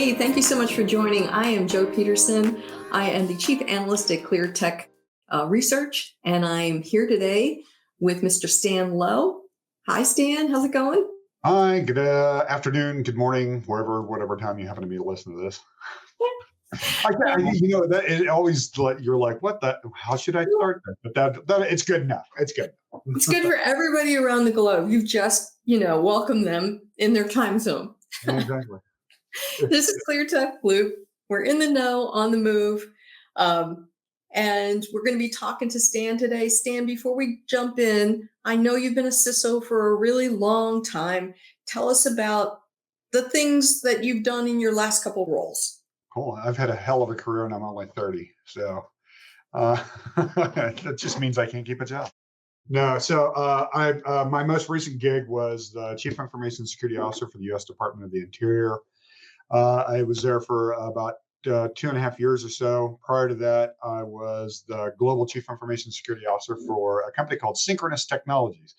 Hey, thank you so much for joining. I am Joe Peterson. I am the Chief Analyst at ClearTech Research, and I'm here today with Mr. Stan Lowe. Hi, Stan. How's it going? Hi, good afternoon, good morning, whatever time you happen to be listening to this. That it always you're like, how should I start that? But that it's good enough. It's good. It's good for everybody around the globe. You've just, welcomed them in their time zone. Exactly. This is ClearTech Loop. We're in the know, on the move. And we're going to be talking to Stan today. Stan, before we jump in, I know you've been a CISO for a really long time. Tell us about the things that you've done in your last couple of roles. Cool. I've had a hell of a career and I'm only 30. So that just means I can't keep a job. No, so my most recent gig was the Chief Information Security Officer for the U.S. Department of the Interior. I was there for about 2.5 years or so. Prior to that, I was the Global Chief Information Security Officer for a company called Synchronous Technologies,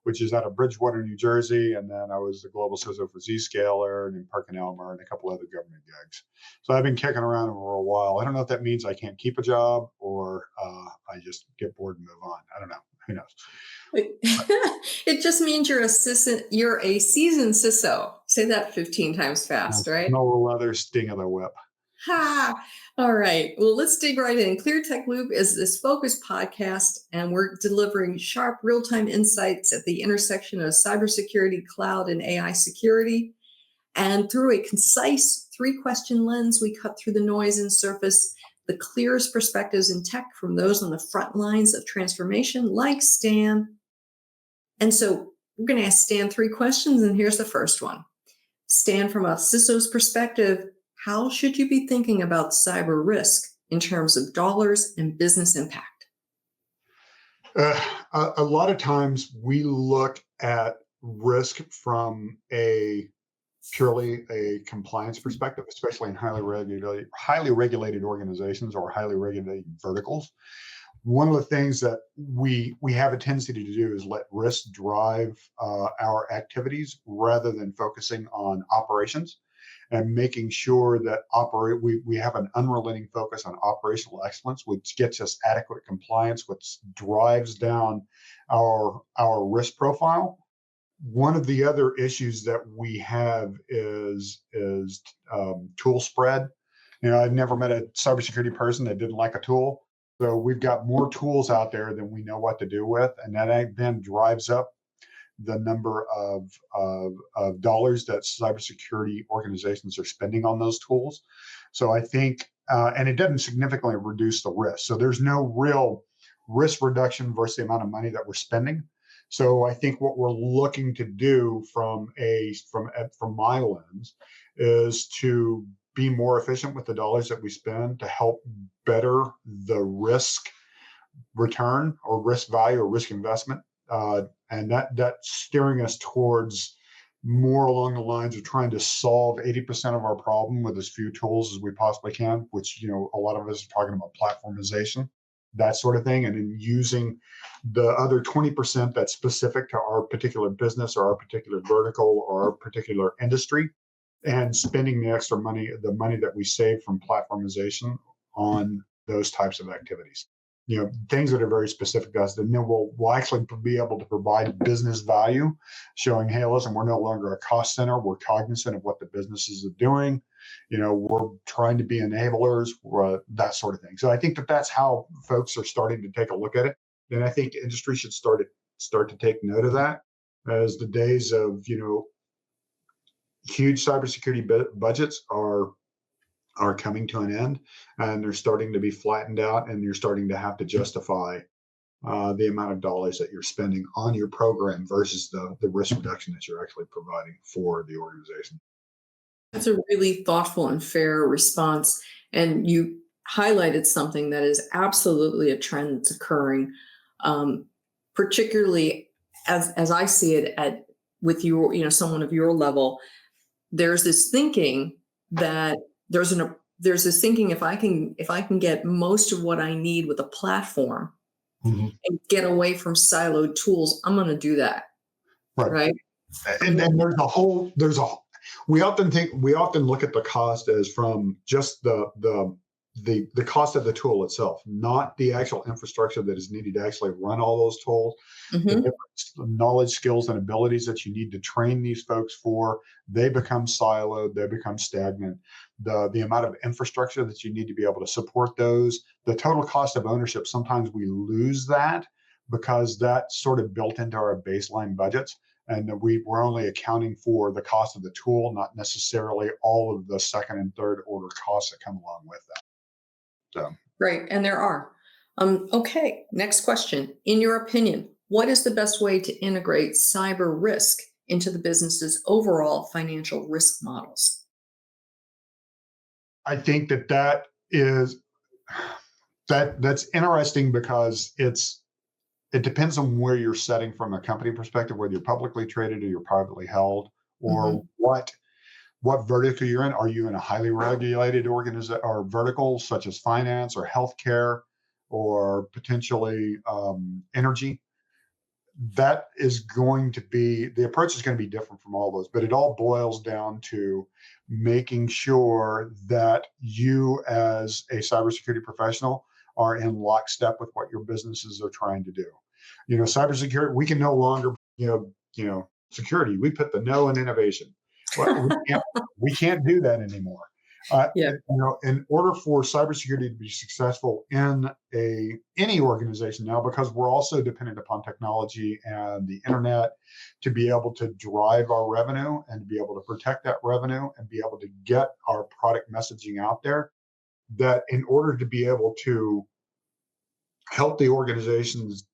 which is out of Bridgewater, New Jersey. And then I was the Global CISO for Zscaler and PerkinElmer and a couple other government gigs. So I've been kicking around for a while. I don't know if that means I can't keep a job or I just get bored and move on. I don't know. Who knows? It just means you're a seasoned CISO. Say that 15 times fast, right? No other sting of the whip. Ha! All right. Well, let's dig right in. ClearTech Loop is this focused podcast, and we're delivering sharp, real-time insights at the intersection of cybersecurity, cloud, and AI security. And through a concise 3-question lens, we cut through the noise and surface the clearest perspectives in tech from those on the front lines of transformation, like Stan. And so we're going to ask Stan 3 questions, and here's the first one. Stan, from a CISO's perspective, how should you be thinking about cyber risk in terms of dollars and business impact? A lot of times we look at risk from purely a compliance perspective, especially in highly regulated organizations or highly regulated verticals. One of the things that we have a tendency to do is let risk drive our activities rather than focusing on operations and making sure that we have an unrelenting focus on operational excellence, which gets us adequate compliance, which drives down our risk profile. One of the other issues that we have is tool spread. I've never met a cybersecurity person that didn't like a tool. So we've got more tools out there than we know what to do with, and that then drives up the number of dollars that cybersecurity organizations are spending on those tools. So I think, and it doesn't significantly reduce the risk. So there's no real risk reduction versus the amount of money that we're spending. So I think what we're looking to do from my lens is to be more efficient with the dollars that we spend to help better the risk return or risk value or risk investment. And that's steering us towards more along the lines of trying to solve 80% of our problem with as few tools as we possibly can, which, a lot of us are talking about platformization, that sort of thing, and then using the other 20% that's specific to our particular business or our particular vertical or our particular industry, and spending the extra money, the money that we save from platformization on those types of activities. Things that are very specific to us, then we'll actually be able to provide business value, showing, hey, listen, we're no longer a cost center. We're cognizant of what the businesses are doing. We're trying to be enablers, that sort of thing. So I think that's how folks are starting to take a look at it. And I think industry should start to take note of that, as the days of, huge cybersecurity budgets are coming to an end, and they're starting to be flattened out, and you're starting to have to justify the amount of dollars that you're spending on your program versus the risk reduction that you're actually providing for the organization. That's a really thoughtful and fair response. And you highlighted something that is absolutely a trend that's occurring, particularly as I see it with someone of your level. There's this thinking that there's this thinking, if I can get most of what I need with a platform and get away from siloed tools, I'm going to do that. Right. And then there's We often look at the cost as from just the cost of the tool itself, not the actual infrastructure that is needed to actually run all those tools, the Hmm. different knowledge, skills, and abilities that you need to train these folks for. They become siloed, they become stagnant. The amount of infrastructure that you need to be able to support those, the total cost of ownership, sometimes we lose that because that's sort of built into our baseline budgets. And we're only accounting for the cost of the tool, not necessarily all of the second and third order costs that come along with that. So Right. And there are. Okay. Next question. In your opinion, what is the best way to integrate cyber risk into the business's overall financial risk models? I think that is that's interesting because it depends on where you're setting from a company perspective, whether you're publicly traded or you're privately held, or Hmm. what vertical you're in. Are you in a highly regulated organization or vertical such as finance or healthcare or potentially energy? That is going to be the approach is going to be different from all those, but it all boils down to making sure that you as a cybersecurity professional are in lockstep with what your businesses are trying to do. Cybersecurity, we can no longer, security, we put the no in innovation. Well, we can't do that anymore. Yeah. In order for cybersecurity to be successful in any organization now, because we're also dependent upon technology and the internet to be able to drive our revenue and to be able to protect that revenue and be able to get our product messaging out there, that in order to be able to help the organizations,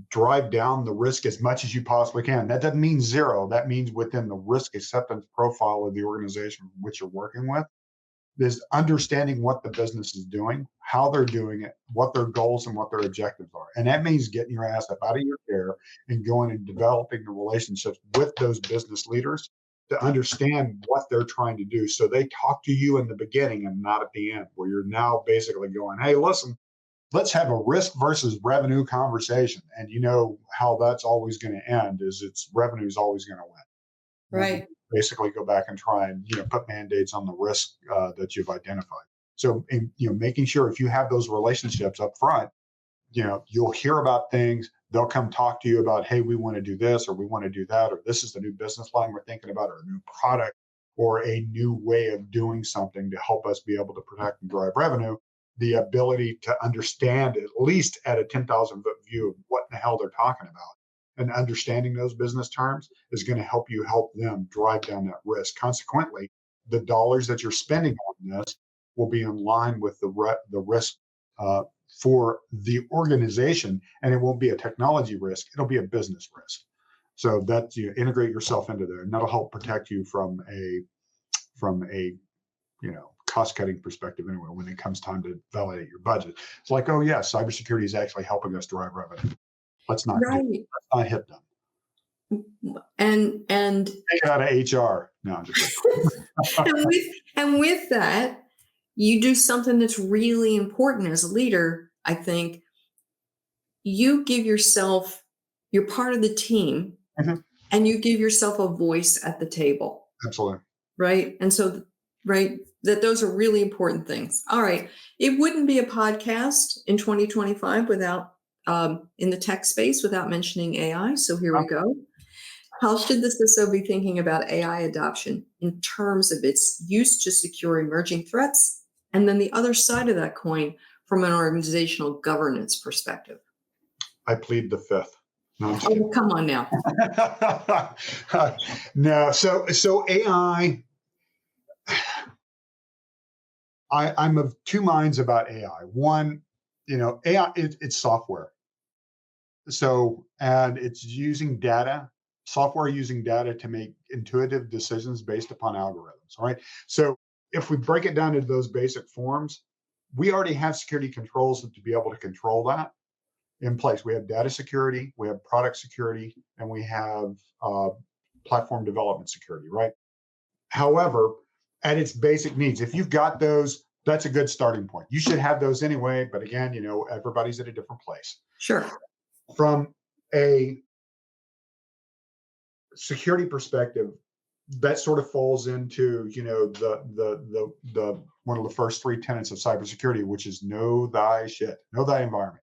drive down the risk as much as you possibly can. That doesn't mean zero. That means within the risk acceptance profile of the organization which you're working with, is understanding what the business is doing, how they're doing it, what their goals and what their objectives are. And that means getting your ass up out of your chair and going and developing the relationships with those business leaders to understand what they're trying to do. So they talk to you in the beginning and not at the end, where you're now basically going, hey, listen, let's have a risk versus revenue conversation. And you know how that's always going to end is it's revenue is always going to win. And Right. basically go back and try and put band-aids on the risk that you've identified. So making sure if you have those relationships up front, you'll hear about things. They'll come talk to you about, hey, we want to do this or we want to do that, or this is the new business line we're thinking about, or a new product or a new way of doing something to help us be able to protect and drive revenue. The ability to understand, at least at a 10,000 foot view, of what the hell they're talking about and understanding those business terms is going to help you help them drive down that risk. Consequently, the dollars that you're spending on this will be in line with the risk for the organization, and it won't be a technology risk; it'll be a business risk. So that you integrate yourself into there, and that'll help protect you from a cost cutting perspective anyway when it comes time to validate your budget. It's like, oh yeah, cybersecurity is actually helping us drive revenue. Let's not Right. hit them. And Take it out of HR. No, I'm just kidding. and with that, you do something that's really important as a leader, I think. You give yourself, you're part of the team, Mhm. and you give yourself a voice at the table, Absolutely. right? And so, right, that those are really important things. All right. It wouldn't be a podcast in 2025 without, in the tech space, without mentioning AI. So here we go. How should the CISO be thinking about AI adoption in terms of its use to secure emerging threats? And then the other side of that coin from an organizational governance perspective. I plead the fifth. No, I'm just Oh, come on now. kidding. No, so AI. I'm of two minds about AI. One, AI it's software. So and it's using data, software using data to make intuitive decisions based upon algorithms. All right. So if we break it down into those basic forms, we already have security controls to be able to control that in place. We have data security, we have product security, and we have platform development security, right? However, at its basic needs, if you've got those, that's a good starting point. You should have those anyway, but again, everybody's at a different place. Sure. From a security perspective, that sort of falls into, the one of the first three tenets of cybersecurity, which is know thy shit, know thy environment,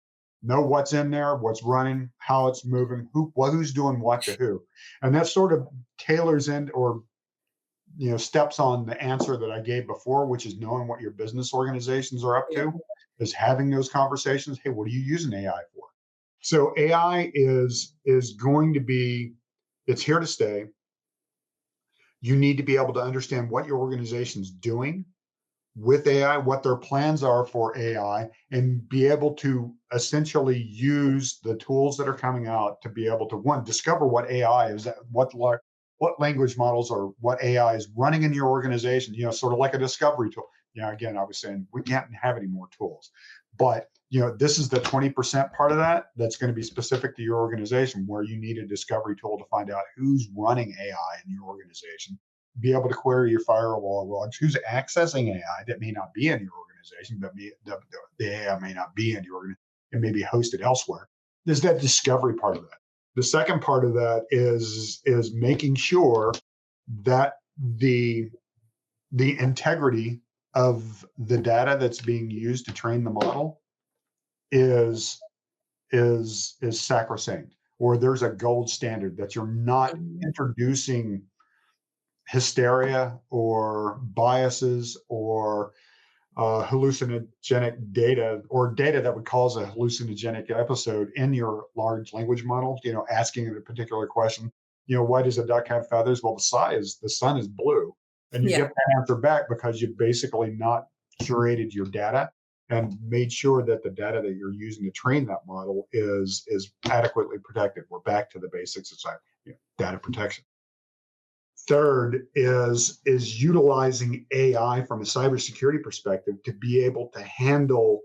know what's in there, what's running, how it's moving, who's doing what to who, and that sort of tailors in, or steps on the answer that I gave before, which is knowing what your business organizations are up Yeah. to, is having those conversations. Hey, what are you using AI for? So AI is going to be, it's here to stay. You need to be able to understand what your organization's doing with AI, what their plans are for AI, and be able to essentially use the tools that are coming out to be able to, one, discover what AI is, what language models or what AI is running in your organization, sort of like a discovery tool. Again, I was saying we can't have any more tools, but this is the 20% part of that that's going to be specific to your organization, where you need a discovery tool to find out who's running AI in your organization, be able to query your firewall logs, who's accessing AI that may not be in your organization, but the AI may not be in your organization, it may be hosted elsewhere. There's that discovery part of that. The second part of that is making sure that the integrity of the data that's being used to train the model is sacrosanct, or there's a gold standard that you're not introducing hysteria or biases or hallucinogenic data, or data that would cause a hallucinogenic episode in your large language model, asking a particular question, why does a duck have feathers? Well, the sun is blue. And you get that answer back because you basically not curated your data and made sure that the data that you're using to train that model is adequately protected. We're back to the basics of data protection. Third is utilizing AI from a cybersecurity perspective to be able to handle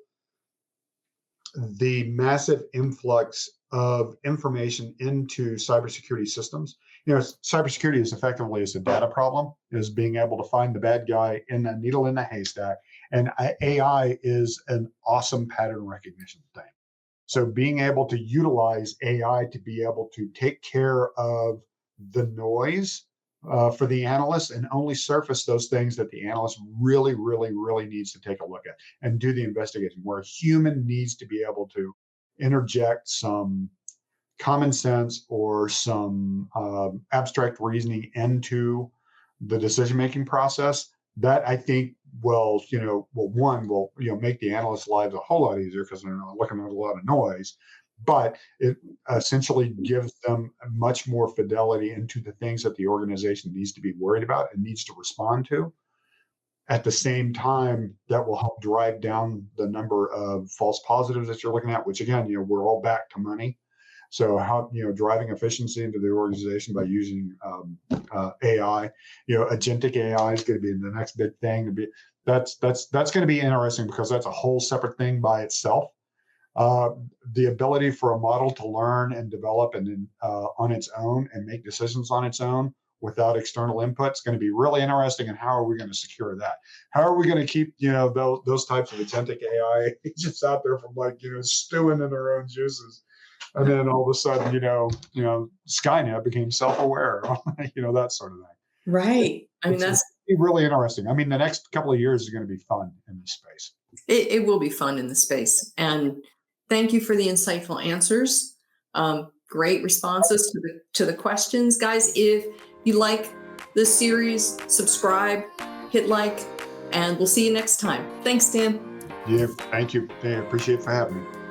the massive influx of information into cybersecurity systems. Cybersecurity is effectively a data problem, is being able to find the bad guy in a needle in a haystack. And AI is an awesome pattern recognition thing. So being able to utilize AI to be able to take care of the noise for the analyst and only surface those things that the analyst really, really, really needs to take a look at and do the investigation, where a human needs to be able to interject some common sense or some abstract reasoning into the decision-making process. That I think will make the analyst's lives a whole lot easier because they're not looking at a lot of noise, but it essentially gives them much more fidelity into the things that the organization needs to be worried about and needs to respond to. At the same time, that will help drive down the number of false positives that you're looking at, which again, we're all back to money. So how, driving efficiency into the organization by using AI, agentic AI is going to be the next big thing. That's going to be interesting because that's a whole separate thing by itself. The ability for a model to learn and develop and on its own and make decisions on its own without external input is going to be really interesting. And how are we going to secure that? How are we going to keep those types of agentic AI agents out there from stewing in their own juices? And then all of a sudden, Skynet became self-aware, that sort of thing. Right. That's really interesting. The next couple of years is going to be fun in this space. It will be fun in the space. And thank you for the insightful answers. Great responses to the questions. Guys, if you like this series, subscribe, hit like, and we'll see you next time. Thanks, Dan. Yeah, thank you. I appreciate it for having me.